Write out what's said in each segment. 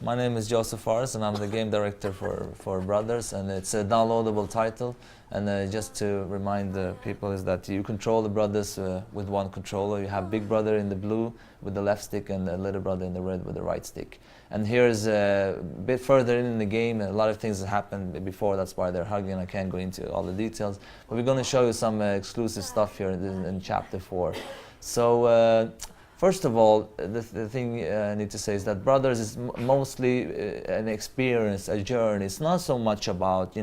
My name is Joseph Fares, and I'm the game director for Brothers, and it's a downloadable title. And just to remind the people is that you control the brothers with one controller. You have Big Brother in the blue with the left stick and the Little Brother in the red with the right stick. And here's a bit further in the game, a lot of things that happened before, that's why they're hugging. I can't go into all the details, but we're going to show you some exclusive stuff here in chapter 4. So first of all, the thing I need to say is that Brothers is mostly an experience, a journey. It's not so much about,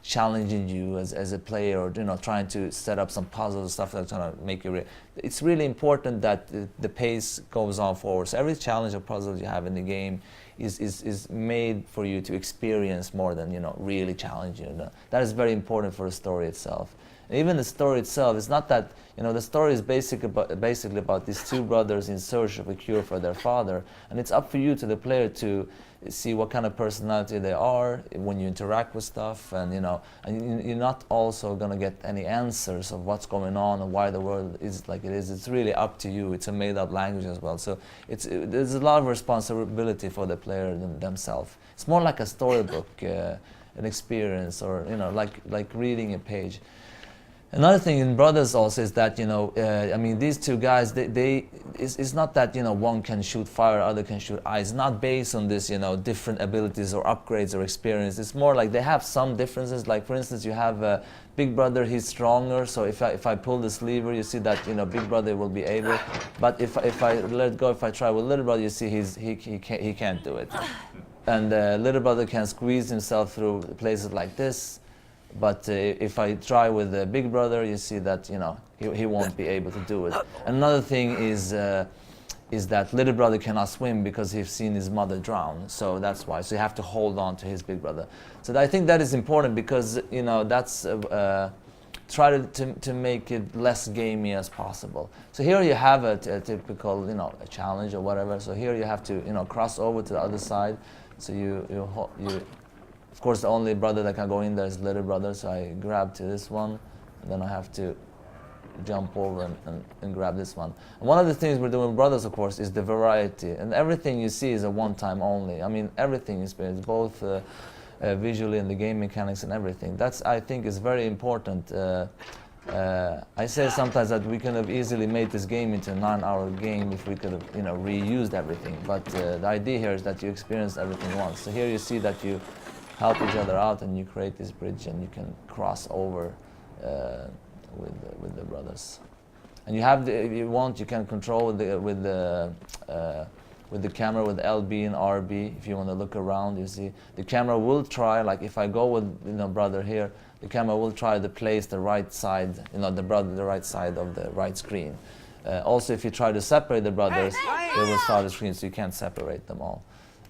challenging you as a player, or, trying to set up some puzzles, stuff that's going to make you it's really important that the pace goes on forward. So every challenge or puzzle you have in the game is made for you to experience more than, really challenge you. That is very important for the story itself. And even the story itself, it's not that, the story is basically about these two brothers in search of a cure for their father. And it's up for you, to the player, to see what kind of personality they are when you interact with stuff. And, you're not also going to get any answers of what's going on and why the world is like it is. It's really up to you. It's a made-up language as well. So there's a lot of responsibility for the player themselves. It's more like a storybook, an experience, or, like reading a page. Another thing in Brothers also is that, these two guys, it's not that, one can shoot fire, other can shoot ice. It's not based on this, different abilities or upgrades or experience. It's more like they have some differences. Like, for instance, you have Big Brother, he's stronger. So if I pull this lever, you see that, Big Brother will be able. But if I let go, if I try with Little Brother, you see he can't do it. And Little Brother can squeeze himself through places like this. But if I try with the Big Brother, you see that he won't be able to do it. Another thing is that Little Brother cannot swim because he's seen his mother drown. So that's why. So you have to hold on to his Big Brother. So I think that is important because that's try to make it less gamey as possible. So here you have a typical a challenge or whatever. So here you have to cross over to the other side. So you. Of course, the only brother that can go in there is Little Brother, so I grab to this one, and then I have to jump over and grab this one. And one of the things we're doing with Brothers, of course, is the variety. And everything you see is a one-time only. I mean, everything is both visually and the game mechanics and everything. That's, I think, is very important. I say sometimes that we could have easily made this game into a 9-hour game if we could have, reused everything. But the idea here is that you experience everything once. So here you see that you help each other out, and you create this bridge, and you can cross over with the brothers. And you have, if you want, you can control with the camera with LB and RB. If you want to look around, you see the camera will try. Like if I go with brother here, the camera will try to place the right side, the right side of the right screen. Also, if you try to separate the brothers, they will start the screen, so you can't separate them all.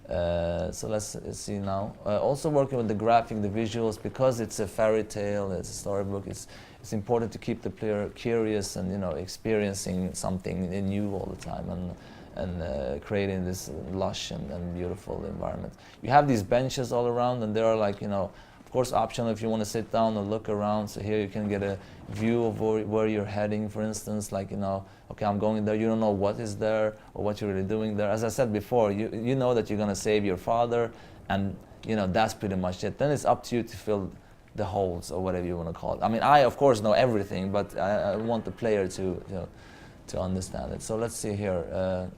So let's see now. Also working with the graphic, the visuals, because it's a fairy tale, it's a storybook. It's important to keep the player curious and experiencing something new all the time, and creating this lush and beautiful environment. You have these benches all around, and they are like of course optional if you want to sit down and look around. So here you can get a view of where you're heading. For instance, like okay, I'm going there. You don't know what is there or what you're really doing there. As I said before, you know that you're going to save your father, and that's pretty much it. Then it's up to you to fill the holes or whatever you want to call it. I mean, I of course know everything, but I want the player to understand it. So let's see here.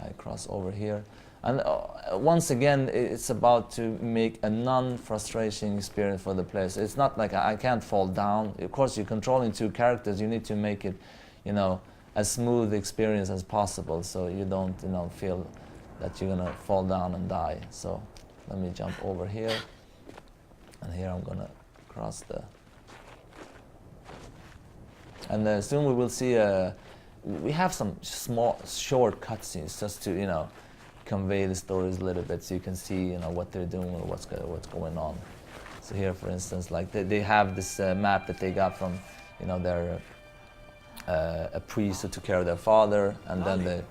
I cross over here. And once again, it's about to make a non-frustrating experience for the player. So it's not like I can't fall down. Of course, you're controlling two characters. You need to make it, as smooth experience as possible, so you don't, feel that you're gonna fall down and die. So let me jump over here, and here I'm gonna cross the. And soon we will see. We have some small, short cutscenes just to, convey the stories a little bit, so you can see what they're doing or what's going on. So here, for instance, like they have this map that they got from their a priest who took care of their father, and then they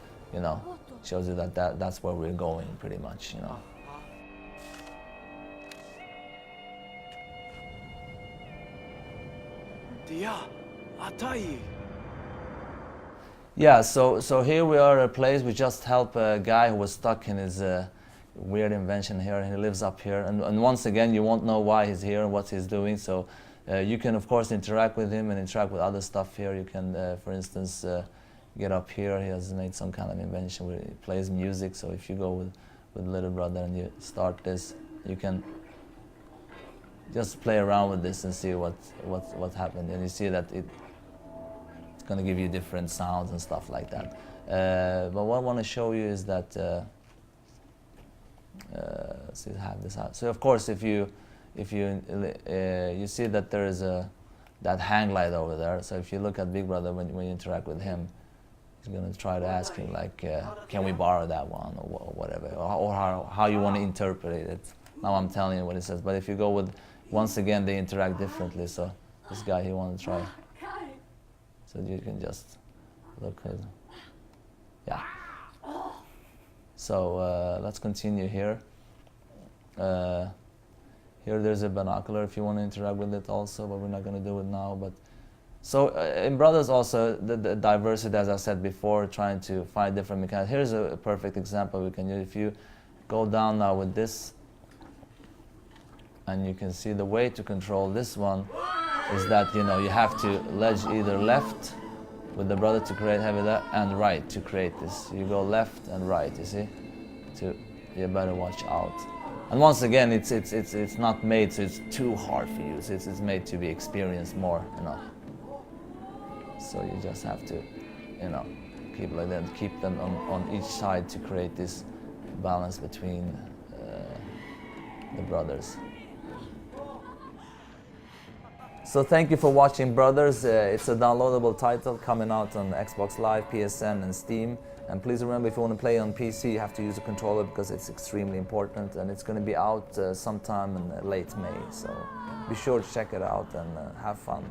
shows you that's where we're going pretty much. Yeah, so here we are at a place. We just helped a guy who was stuck in his weird invention here. He lives up here, and once again, you won't know why he's here and what he's doing. So you can, of course, interact with him and interact with other stuff here. You can, for instance, get up here. He has made some kind of invention where he plays music. So if you go with little brother and you start this, you can just play around with this and see what happened. And you see that it's going to give you different sounds and stuff like that. But what I want to show you is that, so you have this out. So of course, if you see that there is that hang light over there. So if you look at Big Brother when you interact with him, he's going to try to ask you like, can we borrow that one or whatever, or how you want to interpret it. Now I'm telling you what it says. But if you go with, once again, they interact differently. So this guy, he wants to try. So you can just look at, yeah. So let's continue here. Here there's a binocular if you want to interact with it also, but we're not going to do it now. But so in Brothers also, the diversity, as I said before, trying to find different mechanics. Here's a perfect example we can use. If you go down now with this, and you can see the way to control this one is that, you have to ledge either left with the brother to create heavy left and right to create this. You go left and right, you see? You better watch out. And once again, it's not made so it's too hard for you. So it's made to be experienced more, So you just have to, keep like that, keep them on each side to create this balance between the brothers. So thank you for watching Brothers. It's a downloadable title coming out on Xbox Live, PSN and Steam. And please remember, if you want to play on PC, you have to use a controller because it's extremely important. And it's going to be out sometime in late May. So be sure to check it out and have fun.